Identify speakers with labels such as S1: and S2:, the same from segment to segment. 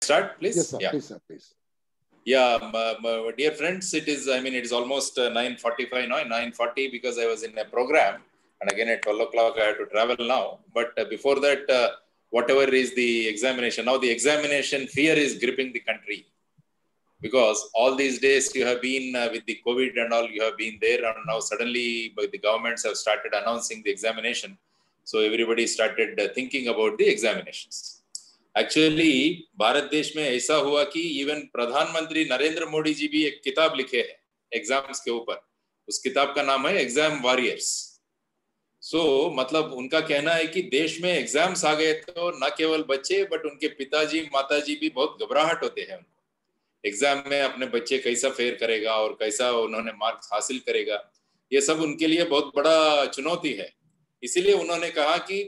S1: Start, please.
S2: Yes, sir.
S1: Yeah.
S2: Please, sir. Please.
S1: Yeah, dear friends, it is almost 9:45 now, 9:40 because I was in a program, and again at 12 o'clock I have to travel now. But before that, whatever is the examination, now the examination fear is gripping the country because all these days you have been with the COVID and all, you have been there, and now suddenly the governments have started announcing the examination. So everybody started thinking about the examinations. Actually Bharat देश में ऐसा हुआ कि even प्रधानमंत्री नरेंद्र मोदी जी भी एक किताब लिखे हैं एग्जाम्स के ऊपर. उस किताब का नाम है एग्जाम वॉरियर्स. मतलब उनका कहना है कि देश में एग्जाम्स आ गए तो न केवल बच्चे बट उनके पिताजी माताजी भी बहुत घबराहट होते हैं. उनको एग्जाम में अपने बच्चे कैसा फेयर करेगा और कैसा उन्होंने मार्क्स हासिल करेगा, ये सब उनके लिए बहुत बड़ा चुनौती है. इसीलिए उन्होंने कहा कि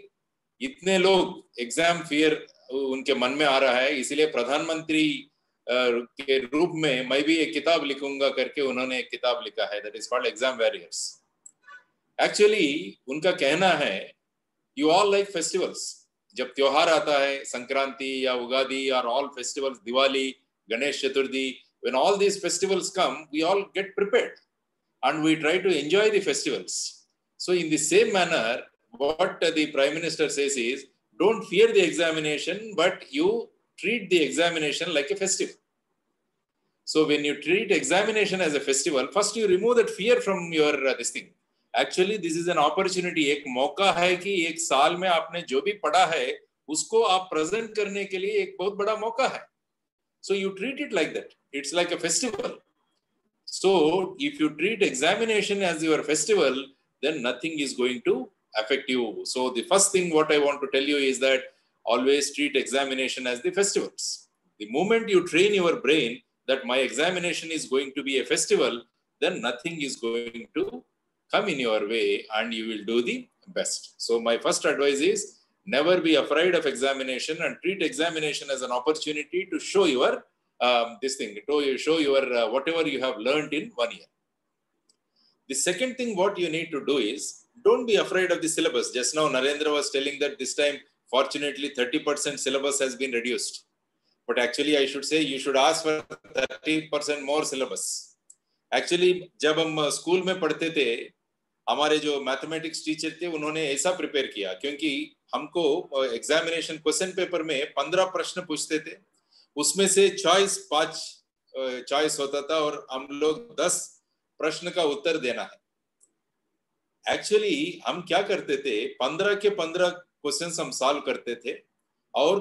S1: इतने लोग एग्जाम फियर उनके मन में आ रहा है, इसीलिए प्रधानमंत्री के रूप में मैं भी एक किताब लिखूंगा करके उन्होंने एक किताब लिखा है, that is called exam warriors. Actually उनका कहना है यू ऑल लाइक फेस्टिवल्स. जब त्योहार आता है, संक्रांति या उगादी और all festivals, Diwali, Ganesh Chaturthi, when all these festivals come we all get prepared and we try to enjoy the festivals. So in the same manner, what the Prime Minister says is, don't fear the examination, but you treat the examination like a festival. So when you treat examination as a festival, first you remove that fear from your this thing. Actually, this is an opportunity. एक मौका है कि एक साल में आपने जो भी पढ़ा है उसको आप प्रेजेंट करने के लिए एक बहुत बड़ा मौका है. So you treat it like that. It's like a festival. So if you treat examination as your festival, then nothing is going to affect you. So the first thing what I want to tell you is that always treat examination as the festivals. The moment you train your brain that my examination is going to be a festival, then nothing is going to come in your way and you will do the best. So my first advice is never be afraid of examination and treat examination as an opportunity to show your this thing, to show your whatever you have learned in 1 year. The second thing what you need to do is don't be afraid of the syllabus. Just now Narendra was telling that this time fortunately 30% syllabus has been reduced, but actually I should say you should ask for 30% more syllabus. Actually जब हम school में पढ़ते थे, हमारे जो mathematics teacher थे उन्होंने ऐसा प्रिपेयर किया, क्योंकि हमको एग्जामिनेशन क्वेश्चन पेपर में 15 प्रश्न पूछते थे, उसमें से पांच चॉइस होता था और हम लोग 10 प्रश्न का उत्तर देना है. एक्चुअली हम क्या करते थे, 15 के 15 क्वेश्चंस हम सॉल्व करते थे और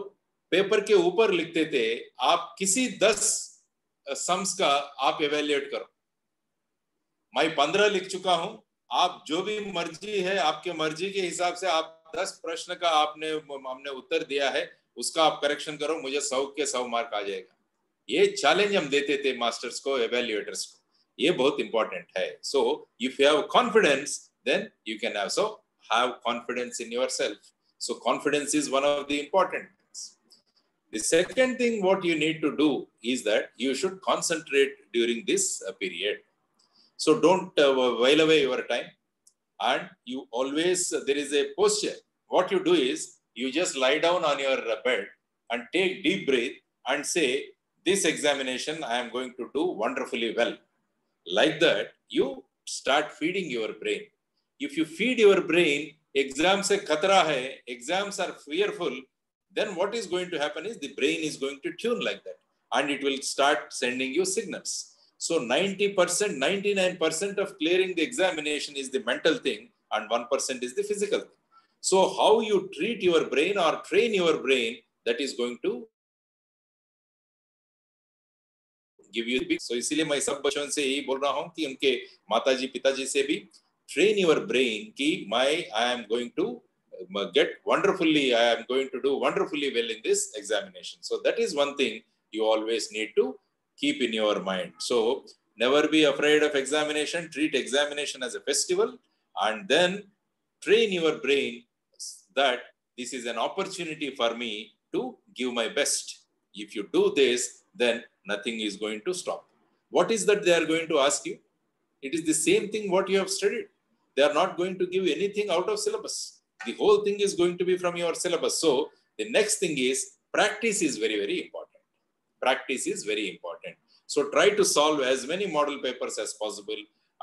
S1: पेपर के ऊपर लिखते थे आप किसी 10 सम्स का आप इवैल्यूएट करो. मैं 15 लिख चुका हूं, आप जो भी मर्जी है आपके मर्जी के हिसाब से आप 10 प्रश्न का हमने उत्तर दिया है, उसका आप करेक्शन करो, मुझे 100 के 100 मार्क आ जाएगा. ये चैलेंज हम देते थे मास्टर्स को, एवैल्यूएटर्स को. ये बहुत इंपॉर्टेंट है. So if you have confidence then you can also have confidence in yourself. So confidence is one of the important things. The second thing what you need to do is that you should concentrate during this period. So don't while away your time, and you always there is a posture. What you do is you just lie down on your bed and take deep breath and say, this examination I am going to do wonderfully well. Like that, you start feeding your brain. If you feed your brain, exam se khatra hai, exams are fearful, then what is going to happen is the brain is going to tune like that and it will start sending you signals. So 90%, 99% of clearing the examination is the mental thing and 1% is the physical thing. So how you treat your brain or train your brain, that is going to give you the big. So इसीलिए मैं सब बच्चों से यही बोल रहा हूँ कि उनके माताजी पिताजी से भी train your brain कि I am going to get wonderfully, I am going to do wonderfully well in this examination. So that is one thing you always need to keep in your mind. So never be afraid of examination. Treat examination as a festival and then train your brain that this is an opportunity for me to give my best. If you do this, then nothing is going to stop. What is that they are going to ask you? It is the same thing what you have studied. They are not going to give anything out of syllabus. The whole thing is going to be from your syllabus. So the next thing is practice is very, very important. practice is very important. So try to solve as many model papers as possible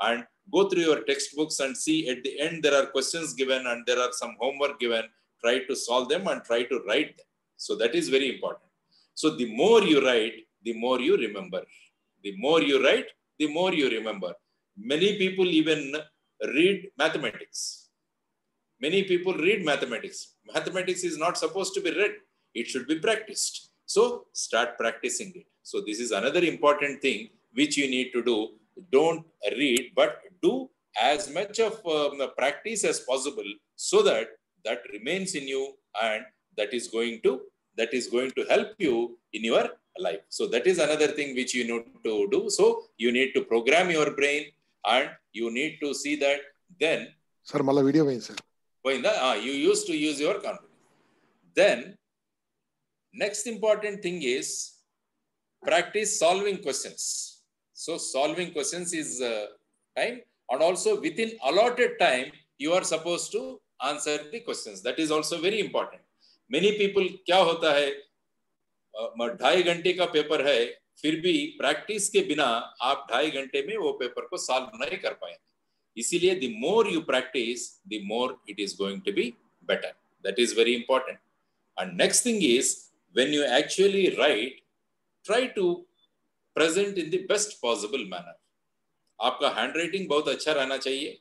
S1: and go through your textbooks and see at the end there are questions given and there are some homework given. Try to solve them and try to write them. So that is very important. So the more you write, the more you remember. The more you write, the more you remember. Many people even read mathematics. Many people read mathematics. Mathematics is not supposed to be read. It should be practiced. So start practicing it. So this is another important thing which you need to do. Don't read, but do as much of practice as possible so that that remains in you and that is going to help you in your life. So that is another thing which you need to do. So you need to program your brain and you need to see that then.
S2: Sir, mala video mein sir.
S1: You used to use your confidence. Then next important thing is practice solving questions. So solving questions is time, and also within allotted time you are supposed to answer the questions. That is also very important. Many people क्या होता है 2.5 घंटे का paper है फिर भी practice के बिना आप 2.5 घंटे में वो पेपर को सॉल्व नहीं कर पाएंगे. इसीलिए the more you practice, the more it is going to be better. That is very important. And next thing is when you actually write, try to present in the best possible manner. आपका handwriting बहुत अच्छा रहना चाहिए.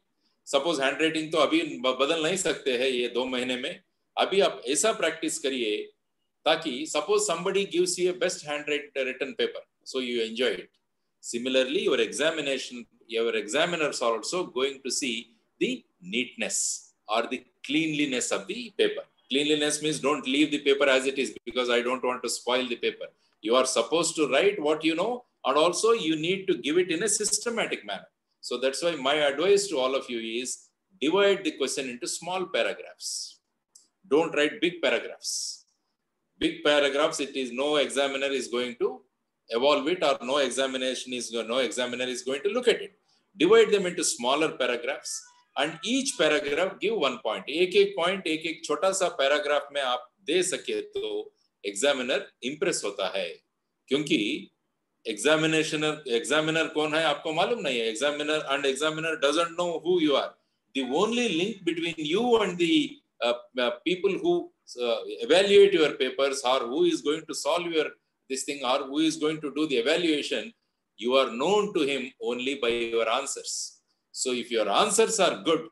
S1: Suppose handwriting तो अभी बदल नहीं सकते हैं ये 2 महीने में. अभी आप ऐसा प्रैक्टिस करिए ताकि suppose somebody gives you a best handwritten paper, so you enjoy it. Similarly, your examiners are also going to see the neatness or the cleanliness of the paper. Cleanliness means don't leave the paper as it is because I don't want to spoil the paper. You are supposed to write what you know and also you need to give it in a systematic manner. So that's why my advice to all of you is divide the question into small paragraphs. Don't write big paragraphs. Big paragraphs, it is no examiner is going to evolve it or no examiner is going to look at it. Divide them into smaller paragraphs and each paragraph give 1 point. एक point, एक छोटा सा paragraph में आप दे सके तो examiner impress होता है. क्योंकि examiner कौन है आपको मालूम नहीं है. Examiner doesn't know who you are. The only link between you and the people who evaluate your papers or who is going to solve your this thing or who is going to do the evaluation, you are known to him only by your answers. So if your answers are good,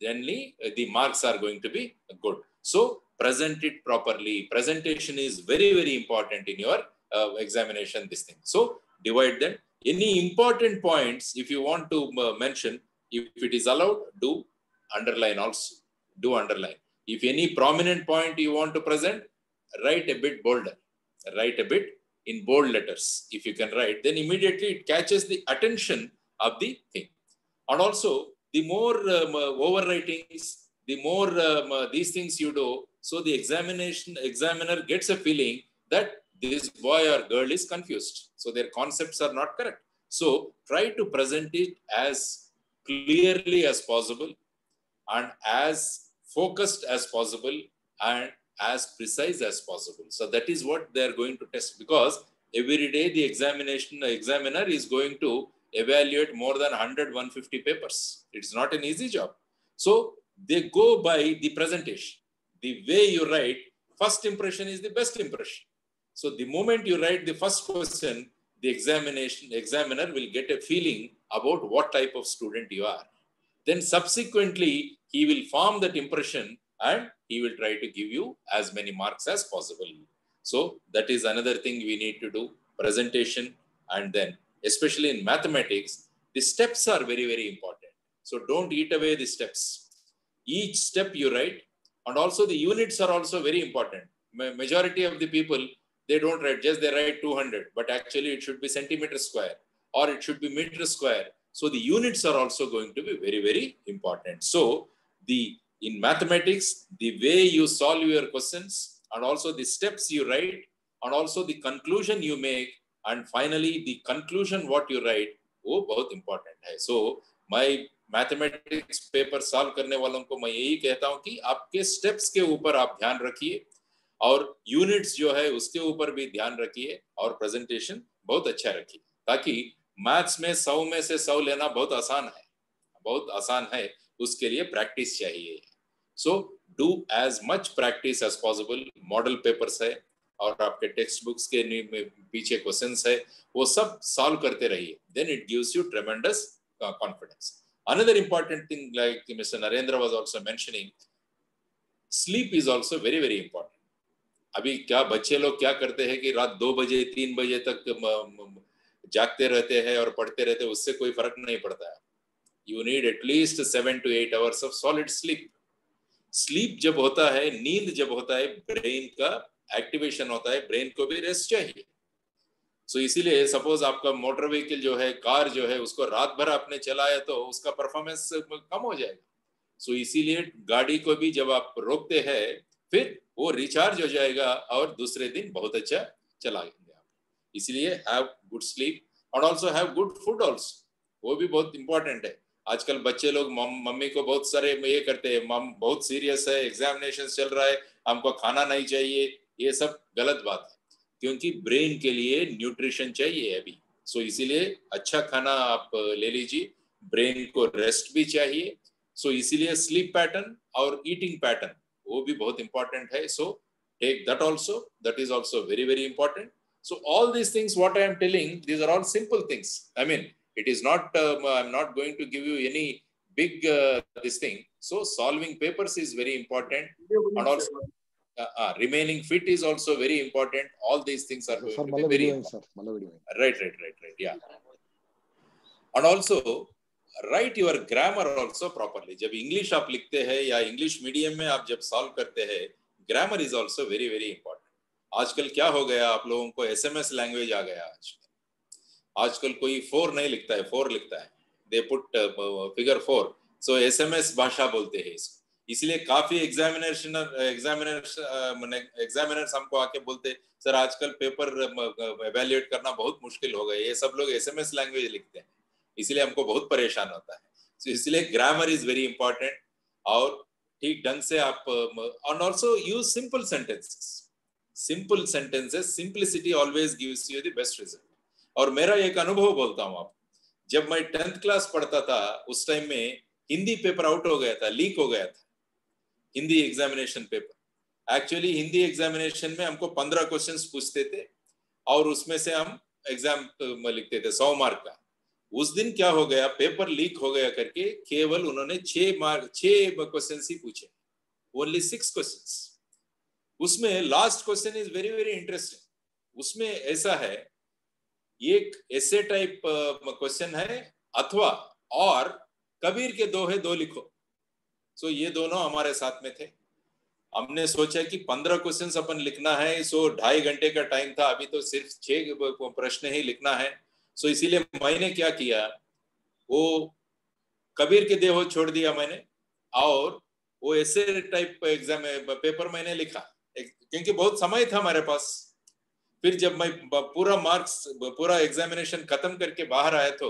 S1: then the marks are going to be good. So present it properly. Presentation is very, very important in your examination, this thing. So divide them. Any important points, if you want to mention, if it is allowed, do underline also. Do underline. If any prominent point you want to present, write a bit bolder. Write a bit in bold letters. If you can write, then immediately it catches the attention of the thing. And also, the more overwritings, the more these things you do, so the examiner gets a feeling that this boy or girl is confused. So their concepts are not correct. So try to present it as clearly as possible and as focused as possible and as precise as possible. So that is what they are going to test, because every day the examiner is going to evaluate more than 100-150 papers. It's not an easy job. So they go by the presentation. The way you write, first impression is the best impression. So the moment you write the first question, the examiner will get a feeling about what type of student you are. Then subsequently, he will form that impression and he will try to give you as many marks as possible. So that is another thing we need to do, presentation. And then, especially in mathematics, the steps are very, very important. So don't eat away the steps. Each step you write, and also the units are also very important. Majority of the people, they don't write, just they write 200, but actually it should be centimeter square or it should be meter square. So the units are also going to be very, very important. So in mathematics, the way you solve your questions and also the steps you write and also the conclusion you make and finally the conclusion what you write, वो बहुत important है. So my mathematics paper solve करने वालों को मैं यही कहता हूँ कि आपके steps के ऊपर आप ध्यान रखिए और यूनिट्स जो है उसके ऊपर भी ध्यान रखिए और प्रेजेंटेशन बहुत अच्छा रखिए, ताकि मैथ्स में 100 में से 100 लेना बहुत आसान है। उसके लिए प्रैक्टिस चाहिए। So do as much practice as possible. Model papers है और आपके टेक्स्ट बुक्स के पीछे क्वेश्चंस है, वो सब सॉल्व करते रहिए, then it gives you tremendous confidence. Another important thing, like Mr. Narendra was also mentioning, sleep is also very very important. अभी क्या बच्चे लोग क्या करते हैं कि रात 2 बजे 3 बजे तक जागते रहते हैं और पढ़ते रहते हैं, उससे कोई फर्क नहीं पड़ता है। You need at least 7 to 8 hours of solid sleep. Sleep जब होता है, नींद जब होता है, ब्रेन का एक्टिवेशन होता है, ब्रेन को भी रेस्ट चाहिए। सो इसीलिए सपोज आपका मोटर व्हीकल जो है, कार जो है, उसको रात भर आपने चलाया तो उसका परफॉर्मेंस कम हो जाएगा। सो इसीलिए गाड़ी को भी जब आप रोकते हैं फिर वो रिचार्ज हो जाएगा और दूसरे दिन बहुत अच्छा चलाएंगे आप। इसलिए हैव गुड स्लीप और also have good food also, वो भी बहुत इंपॉर्टेंट है। आजकल बच्चे लोग मम्मी को बहुत सारे ये करते हैं, मम बहुत सीरियस है, एग्जामिनेशन चल रहा है, हमको खाना नहीं चाहिए, ये सब गलत बात है, क्योंकि ब्रेन के लिए न्यूट्रिशन चाहिए अभी। सो इसीलिए अच्छा खाना आप ले लीजिए, ब्रेन को रेस्ट भी चाहिए। सो इसीलिए स्लीप पैटर्न और ईटिंग पैटर्न वो भी बहुत इंपॉर्टेंट है। So take that also, that is also very very important. So all these things what I am telling, these are all simple things. I mean, it is not I'm not going to give you any big this thing. So solving papers is very important, and also remaining fit is also very important. All these things are going to be very important. Right, yeah. And also write your grammar also properly. जब English आप लिखते हैं या English medium में आप जब solve करते हैं, grammar is also very very important. आजकल क्या हो गया, आप लोगों को SMS लैंग्वेज आ गया। आजकल कोई 4 नहीं लिखता है, 4 लिखता है, they put figure 4। So SMS भाषा बोलते हैं इसको। इसलिए काफी एग्जामिनर्स हमको आके बोलते, सर आजकल पेपर एवेल्युएट करना बहुत मुश्किल हो गया, ये सब लोग SMS लैंग्वेज लिखते हैं, इसलिए हमको बहुत परेशान होता है। so, इसलिए ग्रामर इज वेरी इंपॉर्टेंट, और ठीक ढंग से आप और also use simple sentences. Simple sentences, simplicity always gives you the best result. और मेरा एक अनुभव बोलता हूँ आप, जब मैं 10th क्लास पढ़ता था उस टाइम में हिंदी पेपर आउट हो गया था, लीक हो गया था Hindi examination paper. Actually Hindi examination में हमको 15 क्वेश्चंस पूछते थे और उसमें से हम एग्जाम लिखते थे 100 मार्क का। उस दिन क्या हो गया, पेपर लीक हो गया करके केवल उन्होंने 6 क्वेश्चन ही पूछे, ओनली 6 क्वेश्चंस। उसमें last question is very very interesting. उसमें ऐसा है, एक एसे टाइप क्वेश्चन है, अथवा और कबीर के दोहे 2 लिखो। सो ये दोनों हमारे साथ में थे। हमने सोचा कि 15 क्वेश्चंस अपन लिखना है, सो 2.5 घंटे का टाइम था, अभी तो सिर्फ 6 प्रश्न ही लिखना है। सो इसीलिए मैंने क्या किया, वो कबीर के दोहे छोड़ दिया मैंने, और वो ऐसे टाइप एग्जाम पेपर मैंने लिखा, क्योंकि बहुत समय था हमारे पास। फिर जब मैं पूरा एग्जामिनेशन खत्म करके बाहर आया तो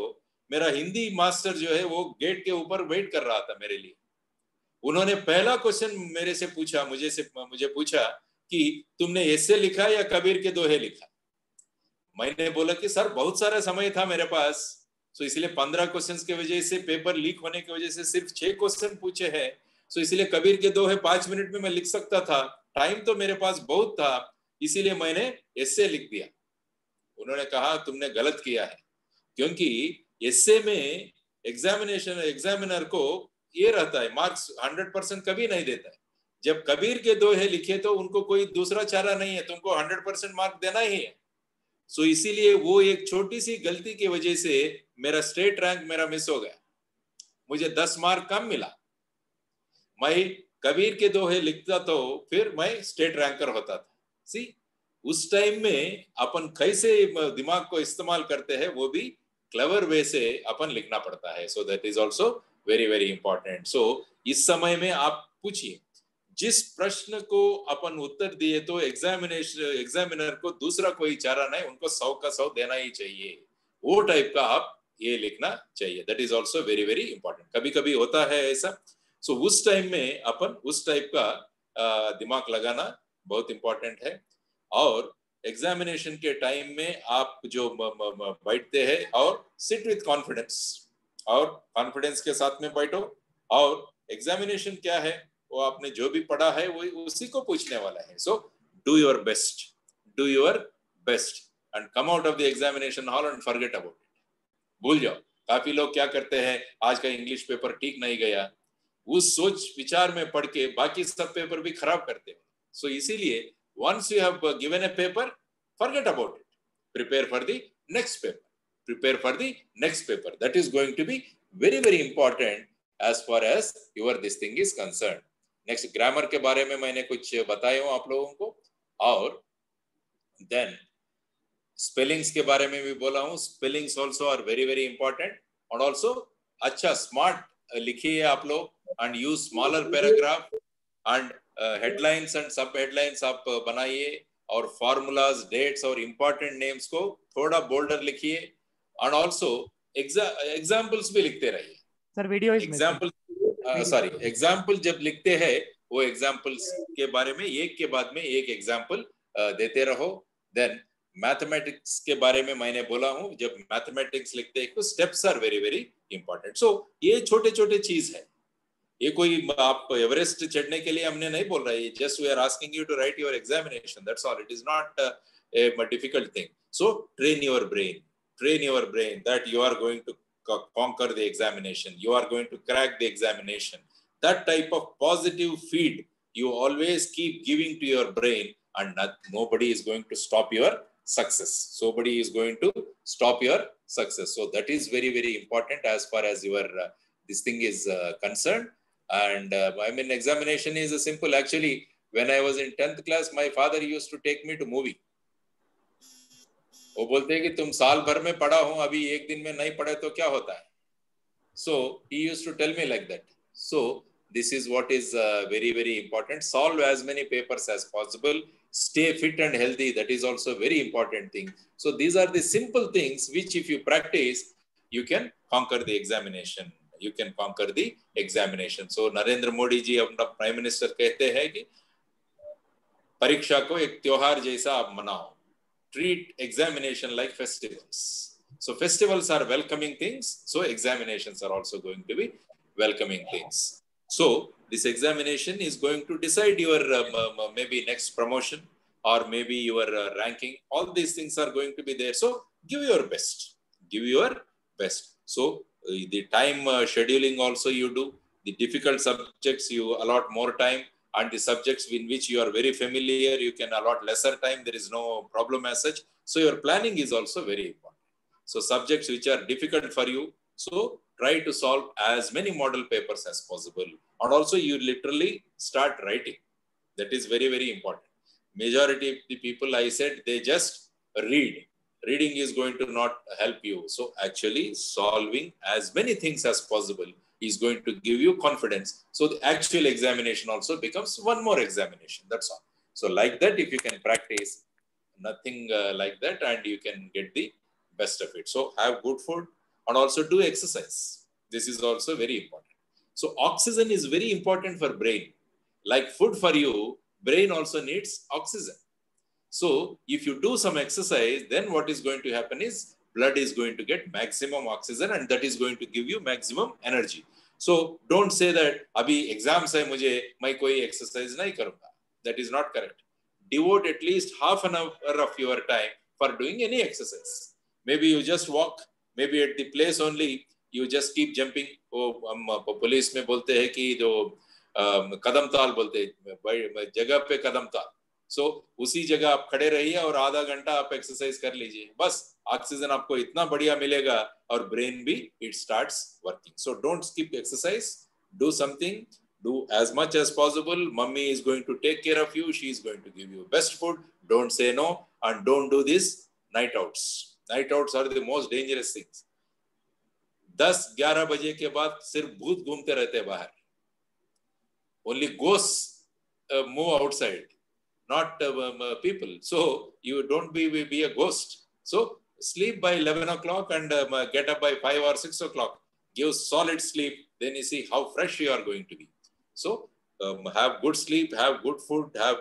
S1: मेरा हिंदी मास्टर जो है वो गेट के ऊपर वेट कर रहा था मेरे लिए। उन्होंने पहला क्वेश्चन मेरे से पूछा, मुझे पूछा कि तुमने ऐसे लिखा या कबीर के दोहे लिखा। मैंने बोला कि सर बहुत सारा समय था मेरे पास, सो इसलिए 15 क्वेश्चंस की वजह से, पेपर लीक होने की वजह से सिर्फ 6 क्वेश्चन पूछे हैं, सो इसलिए कबीर के दोहे 5 मिनट में मैं लिख सकता था, टाइम तो मेरे पास बहुत था, इसीलिए मैंने एस्से लिख दिया। उन्होंने कहा तुमने गलत किया है, क्योंकि एस्से में एग्जामिनर को ये रहता है, मार्क्स 100% कभी नहीं देता है। जब कबीर के दोहे लिखे तो उनको कोई दूसरा चारा नहीं है, तुमको 100% मार्क देना ही है। सो इसीलिए वो एक छोटी सी गलती की वजह से मेरा स्टेट रैंक मेरा मिस हो गया, मुझे 10 मार्क कम मिला। मैं कबीर के दोहे लिखता तो फिर मैं स्टेट रैंकर होता था। सी, उस टाइम में अपन कैसे दिमाग को इस्तेमाल करते हैं, वो भी क्लेवर वे से अपन लिखना पड़ता है। So that is also very very important. So इस समय में आप पूछिए, जिस प्रश्न को अपन उत्तर दिए तो एग्जामिनर को दूसरा कोई चारा नहीं, उनको 100 का 100 देना ही चाहिए, वो टाइप का आप ये लिखना चाहिए। That is also very very important. कभी कभी होता है ऐसा, सो उस टाइम में अपन उस टाइप का दिमाग लगाना बहुत इंपॉर्टेंट है। और एग्जामिनेशन के टाइम में आप जो बैठते हैं और सिट विथ कॉन्फिडेंस, और कॉन्फिडेंस के साथ में बैठो। और एग्जामिनेशन क्या है, वो आपने जो भी पढ़ा है वो उसी को पूछने वाला है। So do your best, do your best and come out of the examination hall and forget about it. भूल जाओ। काफी लोग क्या करते हैं, आज का इंग्लिश पेपर ठीक नहीं गया, उस सोच विचार में पढ़ के बाकी सब पेपर भी खराब करते हैं। सो इसीलिए once you have given a paper, forget about it, prepare for the next paper, prepare for the next paper. That is going to be very very important as far as your this thing is concerned. Next, grammar के बारे में मैंने कुछ बताया हूं आप लोगों को, और then स्पेलिंग्स के बारे में भी बोला हूं। Spellings also are very very important, और ऑल्सो अच्छा स्मार्ट लिखिए आप लोग, and use smaller paragraph and headlines and sub headlines आप बनाइए, और फॉर्मूलाज, डेट्स और इंपॉर्टेंट नेम्स को थोड़ा बोल्डर लिखिए, एंड ऑल्सो एग्जाम्पल्स भी लिखते रहिए।
S2: सर वीडियो
S1: एग्जाम्पल एग्जाम्पल जब लिखते हैं, वो एग्जाम्पल्स के बारे में एक के बाद में एक एग्जाम्पल देते रहो। देन मैथमेटिक्स के बारे में मैंने बोला हूं, जब मैथमेटिक्स लिखते हैं तो steps are very very important. So ये छोटे छोटे चीज है, ये कोई आप एवरेस्ट चढ़ने के लिए हमने नहीं बोल रहा है, just we are asking you to write your examination, that's all. It is not a difficult thing. So train your brain that you are going to conquer the examination, you are going to crack the examination. That type of positive feed you always keep giving to your brain, and nobody is going to stop your success. Nobody is going to stop your success. So that is very very important as far as your this thing is concerned. And I mean, examination is simple. Actually, when I was in 10th class, my father used to take me to movie. वो बोलते हैं कि तुम साल भर में पढ़ा हो, अभी एक दिन में नहीं पढ़े तो क्या होता है। So he used to tell me like that. So this is what is very very important. Solve as many papers as possible, stay fit and healthy, that is also a very important thing. So these are the simple things which if you practice, you can conquer the examination, you can conquer the examination. So Narendra Modi ji, अपना prime minister, कहते हैं कि परीक्षा को एक त्योहार जैसा आप मनाओ, treat examination like festivals. So festivals are welcoming things, so examinations are also going to be welcoming things. So this examination is going to decide your maybe next promotion, or maybe your ranking. All these things are going to be there. So give your best, give your best. So the time scheduling also you do. The difficult subjects you allot more time, and the subjects in which you are very familiar, you can allot lesser time. There is no problem as such. So your planning is also very important. So subjects which are difficult for you, so try to solve as many model papers as possible. And also you literally start writing. That is very very important. Majority of the people, I said, they just read. Reading is going to not help you. So actually solving as many things as possible is going to give you confidence. So the actual examination also becomes one more examination. That's all. So like that, if you can practice nothing like that, and you can get the best of it. So have good food and also do exercise. This is also very important. So oxygen is very important for brain. Like food for you, brain also needs oxygen. So if you do some exercise, then what is going to happen is blood is going to get maximum oxygen, and that is going to give you maximum energy. So don't say that abhi exams hai mujhe main koi exercise nahi karunga. That is not correct. Devote at least half an hour of your time for doing any exercise. Maybe you just walk, maybe at the place only you just keep jumping. Police में बोलते हैं कि जो कदम ताल बोलते हैं, जगह पे कदम ताल. So उसी जगह आप खड़े रहिए और आधा घंटा आप एक्सरसाइज कर लीजिए, बस ऑक्सीजन आपको इतना बढ़िया मिलेगा और ब्रेन भी it starts working. So don't skip exercise, do something, do as much as possible. Mummy is going to take care of you, she is going to give you best food. Don't say no, and don't do this night outs. Night outs are the most dangerous things. 10-11 बजे के बाद सिर्फ भूत घूमते रहते हैं बाहर. Only ghosts move outside, not people. So you don't be a ghost. So sleep by 11 o'clock and get up by 5 or 6 o'clock. Give solid sleep, then you see how fresh you are going to be. So have good sleep, have good food, have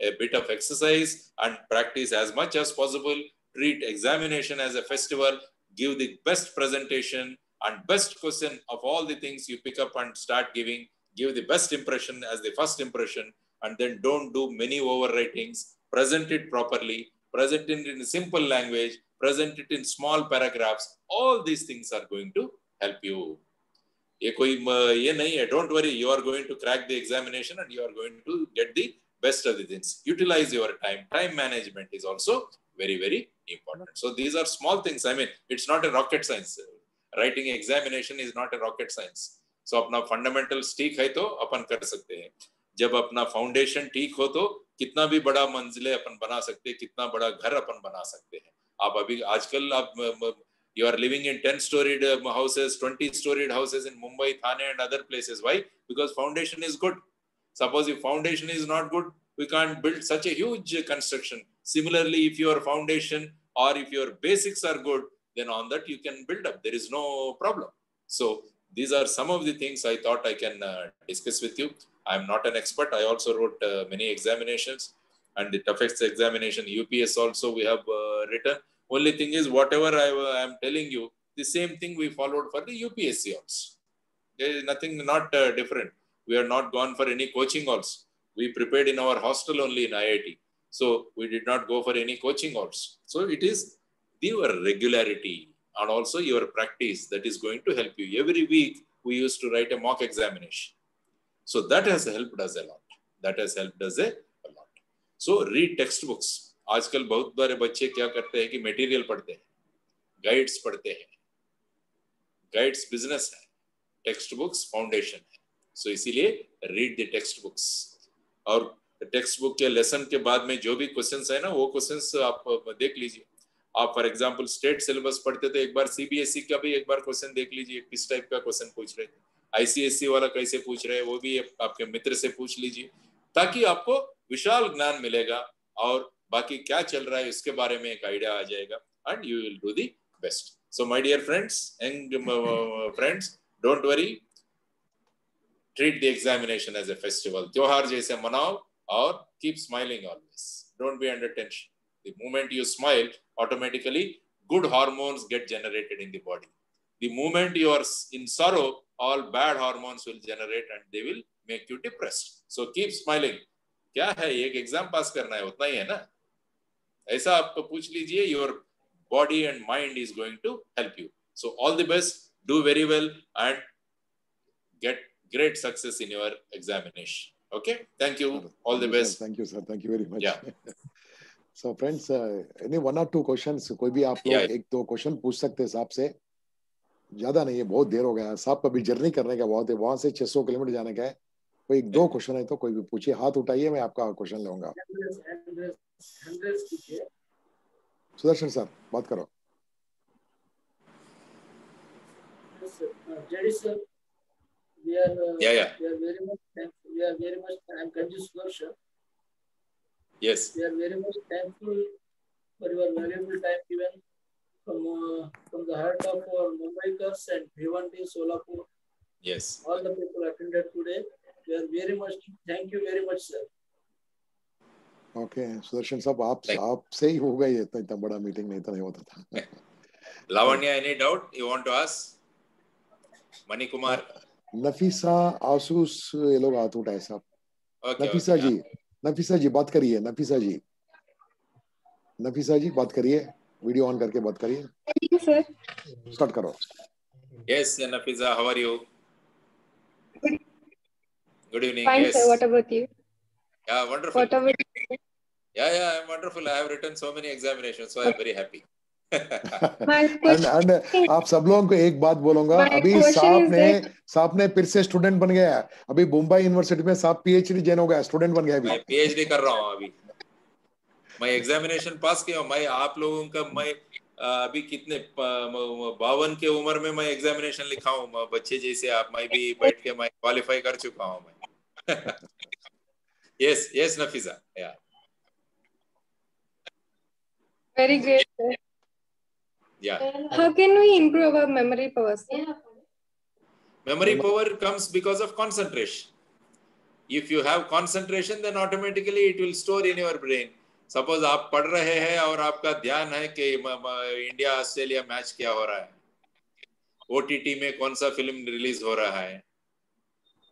S1: a bit of exercise and practice as much as possible. Treat examination as a festival. Give the best presentation and best question of all the things you pick up and start giving. Give the best impression as the first impression, and then don't do many overwritings. Present it properly. Present it in simple language. Present it in small paragraphs. All these things are going to help you. ये नहीं है, don't worry, you are going to crack the examination and you are going to get the best of the things. Utilize your time management is also very, very important. So these are small things. I mean, it's not a rocket science. Writing examination is not a rocket science. So अपना fundamentals ठीक है तो अपन कर सकते हैं. जब अपना foundation ठीक हो तो कितना भी बड़ा मंजिले अपन बना सकते हैं, कितना बड़ा घर अपन बना सकते हैं. आप अभी आजकल आप you are living in 10-storied houses, 20-storied houses in Mumbai, Thane and other places. Why? Because foundation is good. Suppose if foundation is not good, we can't build such a huge construction. Similarly, if your foundation or if your basics are good, then on that you can build up. There is no problem. So these are some of the things I thought I can discuss with you. I am not an expert. I also wrote many examinations, and the toughest examination, UPS also we have written. Only thing is, whatever I am telling you, the same thing we followed for the UPSC also. There is nothing not different. We are not gone for any coaching also. We prepared in our hostel only in IIT. So we did not go for any coaching also. So it is your regularity and also your practice that is going to help you. Every week we used to write a mock examination. So that has helped us a lot. That has helped us a lot. So read textbooks. आजकल बहुत बारे बच्चे क्या करते हैं कि material पढ़ते हैं, गाइड्स पढ़ते हैं. गाइड्स बिजनेस है, टेक्स्ट बुक्स फाउंडेशन है. सो इसीलिए रीड द टेक्स्ट बुक्स. और टेक्स्ट बुक के लेसन के बाद में जो भी क्वेश्चंस है ना, वो क्वेश्चंस आप देख लीजिए. आप फॉर एग्जांपल स्टेट सिलेबस पढ़ते थे, एक बार सीबीएसई का भी एक बार क्वेश्चन देख लीजिए, किस टाइप का क्वेश्चन पूछ रहे थे. आईसीएसई वाला कैसे पूछ रहे हैं वो भी आपके मित्र से पूछ लीजिए, ताकि आपको विशाल ज्ञान मिलेगा और बाकी क्या चल रहा है इसके बारे में एक आइडिया आ जाएगा. And you will do the best. So my dear friends and friends, don't worry, treat the examination as a festival. त्योहार जैसे मनाओ और keep smiling always. Don't be under tension. The moment you smile, automatically good hormones get generated in the body. The moment you are in sorrow, all bad hormones will generate and they will make you depressed. So keep smiling. क्या है, एक exam पास करना है, उतना ही है ना. ऐसा आप पूछ लीजिए. Your body and mind is going to help you. So all the best, do very well and get great success in your examination. Okay, thank you. All the best.
S2: Thank you sir, thank you very much.
S1: Yeah.
S2: So friends, any one or two questions, कोई भी आप लोग एक दो question पूछ सकते हैं साहब से. ज्यादा नहीं है, बहुत देर हो गया साहब का भी जर्नी करने का बहुत है, वहां से 600 किलोमीटर जाने का है. कोई एक दो क्वेश्चन है तो कोई भी पूछिए, हाथ उठाइए, मैं आपका क्वेश्चन लूंगा. सुदर्शन सर बात करो.
S3: We are very much thankful. We are very much. I am Kanji Sudarshan.
S1: Yes.
S3: We are very much thankful for your valuable time given from the heart of our Mumbaikars and Bhiwandi, Solapur.
S1: Yes.
S3: All the people attended today. We are very much. Thank you very much, sir.
S2: Okay, Sudarshan साहब आपसे ही होगा ये, इतना बड़ा meeting नहीं तो नहीं होता था.
S1: Lavanya, any doubt you want to ask? Mani Kumar.
S2: Nafisa, Asus, ये लोग हाथ उठाए साहब.
S1: Okay,
S2: नफीसा जी, नफीसा जी बात करिए. नफीसा जी, नफीसा जी बात करिए, वीडियो ऑन करके बात करिए.
S4: सर
S2: स्टार्ट करो.
S1: Yes, Nafisa, how are you? Good evening.
S4: Fine,
S1: yes.
S4: sir. What about you?
S1: Yeah, wonderful.
S4: What about you?
S1: Yeah, I'm wonderful. I have written so many examinations, so I'm very happy.
S2: and आप सब लोगों को एक बात बोलूंगा, अभी साहब ने फिर से स्टूडेंट बन गया. अभी मुंबई यूनिवर्सिटी में साहब PhD जैन हो गया, स्टूडेंट बन गया.
S1: मैं PhD कर रहा हूँ अभी. मैं एग्जामिनेशन पास किया हूँ. मैं आप लोगों का मैं अभी कितने 52 के उम्र में मैं एग्जामिनेशन लिखा हूँ बच्चे जैसे. आप मैं भी बैठ के मैं क्वालिफाई कर चुका हूँ मैं. yes Nafisa. Yeah,
S4: Very great, sir.
S1: Yeah.
S4: How can we improve our memory power, sir?
S1: Memory power comes because of concentration. If you have concentration, then automatically it will store in your brain. Suppose आप पढ़ रहे हैं और आपका ध्यान है कि India Australia match क्या हो रहा है, OTT में कौन सा फिल्म रिलीज हो रहा है,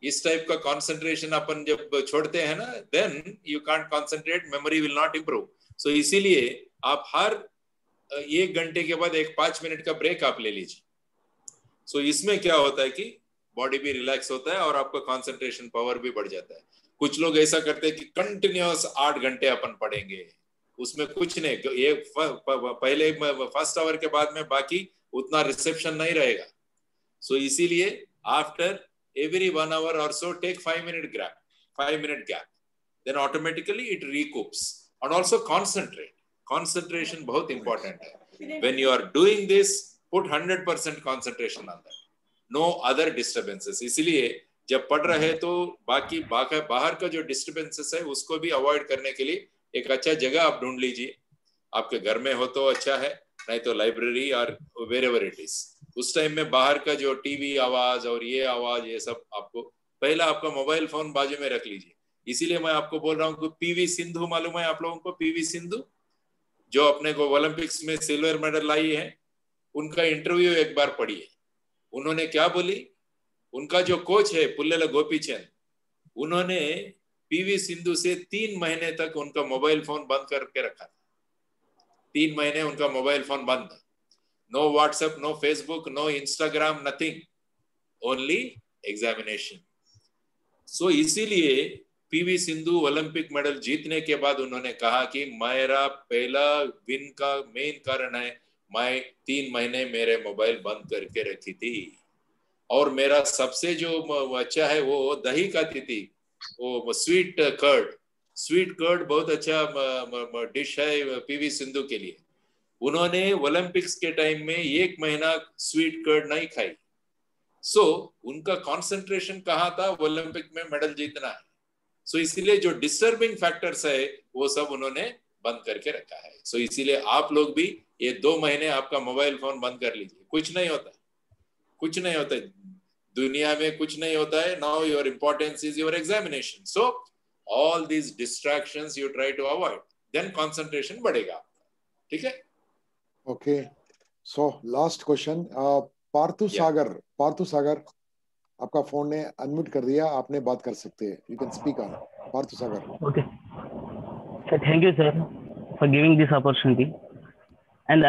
S1: इस टाइप का कंसंट्रेशन अपन जब छोड़ते हैं ना, then you can't concentrate, memory will not improve. So इसीलिए आप हर 1 घंटे के बाद एक 5 मिनट का ब्रेक आप ले लीजिए. So इसमें क्या होता है कि बॉडी भी रिलैक्स होता है और आपका कंसंट्रेशन पावर भी बढ़ जाता है. कुछ लोग ऐसा करते हैं कि कंटिन्यूअस 8 घंटे अपन पढ़ेंगे, उसमें कुछ नहीं, ये पहले फर्स्ट आवर के बाद में बाकी उतना रिसेप्शन नहीं रहेगा. सो इसीलिए after every 1 hour or so take 5 minute gap, then automatically it recoups. And also concentration बहुत important है. When you are doing this, put 100% concentration on that, no other disturbances. इसीलिए जब पढ़ रहे तो बाकी बाहर का जो डिस्टर्बेंसेस है उसको भी अवॉइड करने के लिए एक अच्छा जगह आप ढूंढ लीजिए. आपके घर में हो तो अच्छा है, नहीं तो लाइब्रेरी और वेरेवर इट इज. उस टाइम में बाहर का जो टीवी आवाज और ये आवाज ये सब आपको, पहला आपका मोबाइल फोन बाजू में रख लीजिए. इसीलिए मैं आपको बोल रहा हूँ कि पीवी सिंधु मालूम है आप लोगों को? पीवी सिंधु जो अपने को ओलंपिक्स में सिल्वर मेडल लाई है, उनका इंटरव्यू एक बार पढ़िए. उन्होंने क्या बोली, उनका जो कोच है पुल्लेला गोपीचंद, उन्होंने पीवी सिंधु से 3 महीने तक उनका मोबाइल फोन बंद करके रखा. 3 महीने उनका मोबाइल फोन बंद. No WhatsApp, no Facebook, no Instagram, nothing, only examination. So इसीलिए पीवी सिंधु ओलंपिक मेडल जीतने के बाद उन्होंने कहा कि मेरा पहला विन का मेन कारण है मैं 3 महीने मेरे मोबाइल बंद करके रखी थी. और मेरा सबसे जो अच्छा है वो दही खाती थी, वो स्वीट कर्ड बहुत अच्छा डिश है पीवी सिंधु के लिए. उन्होंने ओलंपिक्स के टाइम में 1 महीना स्वीट कर्ड नहीं खाई. सो उनका कंसंट्रेशन कहाँ था, ओलंपिक में मेडल जीतना है. सो इसीलिए जो डिस्टर्बिंग फैक्टर्स है वो सब उन्होंने बंद करके रखा है. सो इसीलिए आप लोग भी ये 2 महीने आपका मोबाइल फोन बंद कर लीजिए. कुछ नहीं होता, कुछ नहीं होता दुनिया में, कुछ नहीं होता है. Now your importance is your examination. So all these distractions you try to avoid, then concentration बढ़ेगा. ठीक है?
S2: Okay, so last question. Parthu Sagar, आपका फोन ने अनम्यूट कर दिया, आपने बात कर सकते हैं. You can speak on. Parthu Sagar.
S5: Okay sir, thank you sir for giving this opportunity. And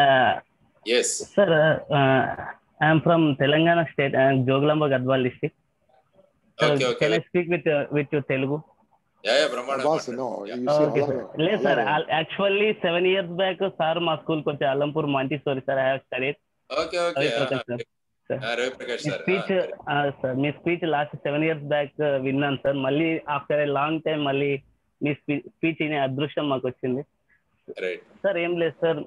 S1: yes
S5: sir, I am from Telangana state and Joglamba Gadwal district.
S1: Okay.
S5: Can I speak with you Telugu?
S1: Yeah, Brahmana.
S2: Boss, no, you see
S5: Okay, sir. Yes, sir. Actually, 7 years back, sir, my school ko Alampur Montessori, sir, I have studied.
S1: Okay. Ravi Prakash sir.
S5: Sir, my speech last 7 years back విన్నాను sir. మళ్ళీ after a long time మళ్ళీ మీ speech ఇనే అదృష్టం మాకు వచ్చింది.
S1: Right.
S5: Sir ఏం లేదు sir,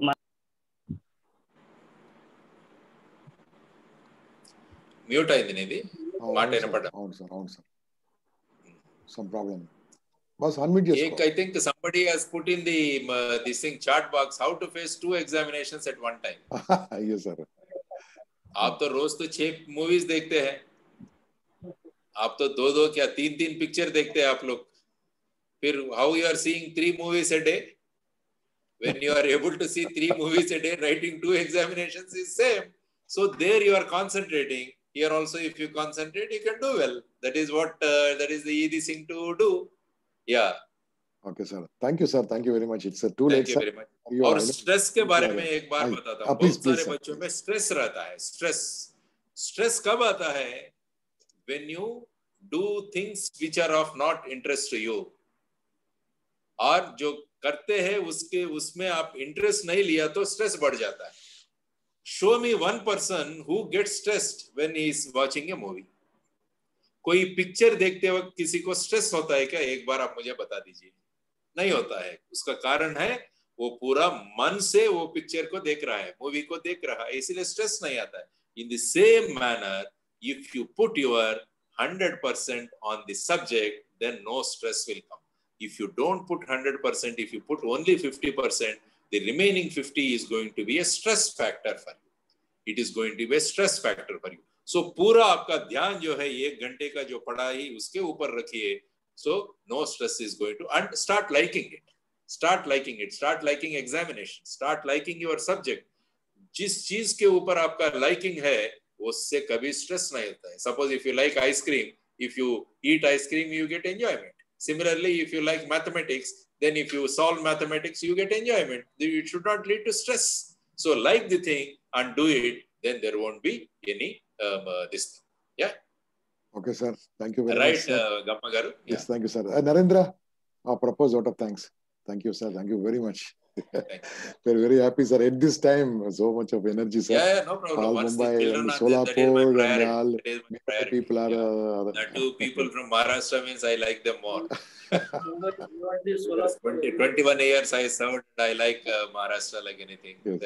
S1: mute అయింది నీది మాట వినపడ.
S2: అవును sir some problem. Boss, unmute yourself.
S1: I think somebody has put in this thing chat box how to face 2 examinations at one time.
S2: Yes sir.
S1: आप तो रोज तो 6 मूवीज देखते हैं, आप तो 2 क्या 3 पिक्चर देखते हैं आप लोग. फिर how you are seeing 3 movies a day? When you are able to see 3 movies a day, writing 2 examinations is same. So there you are concentrating. Here also if you concentrate you can do well. That is what that is the easy thing to do. Yeah.
S2: Okay sir, thank you sir, thank you very much. It's too late sir.
S1: और stress के बारे में एक बार बताता हूँ. बहुत सारे बच्चों में स्ट्रेस रहता है. स्ट्रेस कब आता है? when you do things which are of not interest to you, और जो करते हैं उसमें आप इंटरेस्ट नहीं लिया तो स्ट्रेस बढ़ जाता है. Show me one person who gets stressed when he is watching a movie. कोई पिक्चर देखते वक्त किसी को स्ट्रेस होता है क्या? एक बार आप मुझे बता दीजिए. नहीं होता है. उसका कारण है वो पूरा मन से वो पिक्चर को देख रहा है, मूवी को देख रहा है, इसलिए स्ट्रेस नहीं आता है. In the same manner, if you put your 100% on the subject, then no stress will come. If you don't put 100%, if you put only 50%, the remaining 50 is going to be a stress factor for you. It is going to be a stress factor for you. So पूरा आपका ध्यान जो है 1 घंटे का जो पढ़ाई उसके ऊपर रखिए, So no stress is going to, and start liking it. Start liking it. Start liking examination. Start liking your subject. जिस चीज के ऊपर आपका liking है, उससे कभी stress नहीं होता है. Suppose if you like ice cream, if you eat ice cream, you get enjoyment. Similarly, if you like mathematics, then if you solve mathematics, you get enjoyment. It should not lead to stress. So like the thing and do it, then there won't be any this thing. Yeah.
S2: Okay, sir. Thank you very
S1: Right,
S2: much, sir.
S1: Gamma Garu.
S2: Yes, thank you, sir. Narendra, propose vote of thanks. Thank you, sir. Thank you very much. We're very happy, sir. At this time, so much of energy, sir.
S1: Yeah, no problem.
S2: All
S1: Once
S2: Mumbai
S1: the children
S2: and
S1: are there, that is my
S2: Solapur and
S1: priority.
S2: all
S1: That is my priority.
S2: people are.
S1: The two people from Maharashtra means I like them more.
S3: Mumbai, Bhiwandi, Solapur.
S1: 21 years I served. I like Maharashtra like anything.
S2: Yes,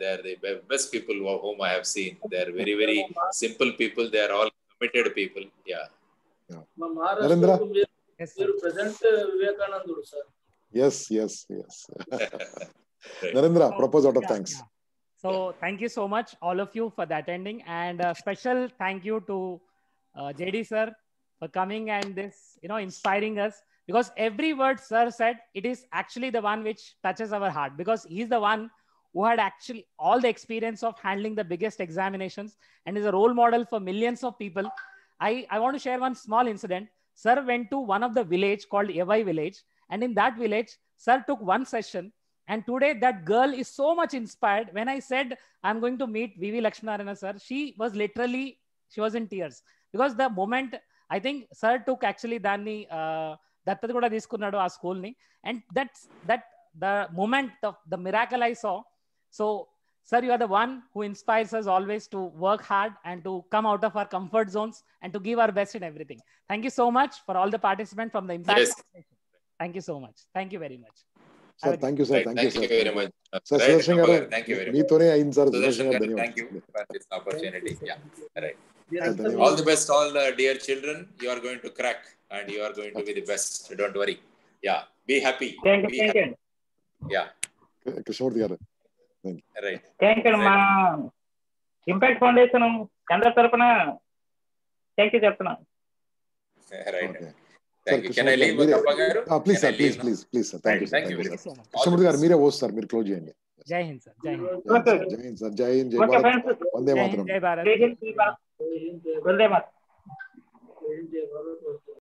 S1: They are the best people whom I have seen. They are very, very simple people. They are all committed people. Yeah.
S3: మా
S2: Narendra?
S3: మహారాష్ట్రకు మీరు present వివేకానందుడు sir.
S2: Yes.
S1: Right.
S2: Narendra, propose vote of thanks.
S6: So thank you so much, all of you, for the attending, and a special thank you to JD sir for coming and this, inspiring us, because every word sir said, it is actually the one which touches our heart, because he's the one who had actually all the experience of handling the biggest examinations and is a role model for millions of people. I want to share one small incident. Sir went to one of the village called Yavai village, and in that village, sir took one session. And today that girl is so much inspired. When I said I'm going to meet V.V. Lakshminarayana sir, she was in tears, because the moment, I think sir took actually danni dattata kuda తీసుకున్నాడు ఆ school ని, and that the moment of the miracle I saw. So sir, you are the one who inspires us always to work hard and to come out of our comfort zones and to give our best in everything. Thank you so much for all the participants from the Impact Foundation. Thank you so much. Thank you very much.
S2: Sir, thank you, sir.
S1: Right. Thank you very much.
S2: Sir,
S1: Right,
S2: Sudarshan garu,
S1: thank you very much.
S2: meetone ayin sir.
S1: Sudarshan garu,
S2: ధన్యవాదాలు.
S1: thank you for this opportunity. Yeah, right.
S2: ధన్యవాదాలు.
S1: All the best, all dear children. You are going to crack and you are going to be the best. Don't worry. Yeah, be happy.
S5: Thank
S1: Be
S5: you.
S1: happy. Yeah,
S2: Krishnamurthy గారు.
S1: right.
S5: Thank you. మా impact foundation అందరి తరపున thank you చెప్తున్నా.
S1: Right.
S2: Okay.
S1: Thank you. Can I leave, Kappa garu?
S2: Please,
S1: Can
S2: sir.
S1: I leave now?
S2: Please, sir. Thank you, sir.
S1: Thank you very
S2: sir.
S1: much.
S2: Krishnamurthy గారు మీరే post sir, మీరు close చేయండి.
S6: Jai Hind sir. Jai Hind.
S2: జై Hind sir. జై హింద్, జై
S5: okay
S2: Bharat,
S5: friends,
S2: వందే
S6: Jai
S2: మాతరం.
S6: Hind, Jai Bharat.
S5: జై హింద్, జై భారత్, వందే మాతరం.
S3: జై హింద్, జై భారత్.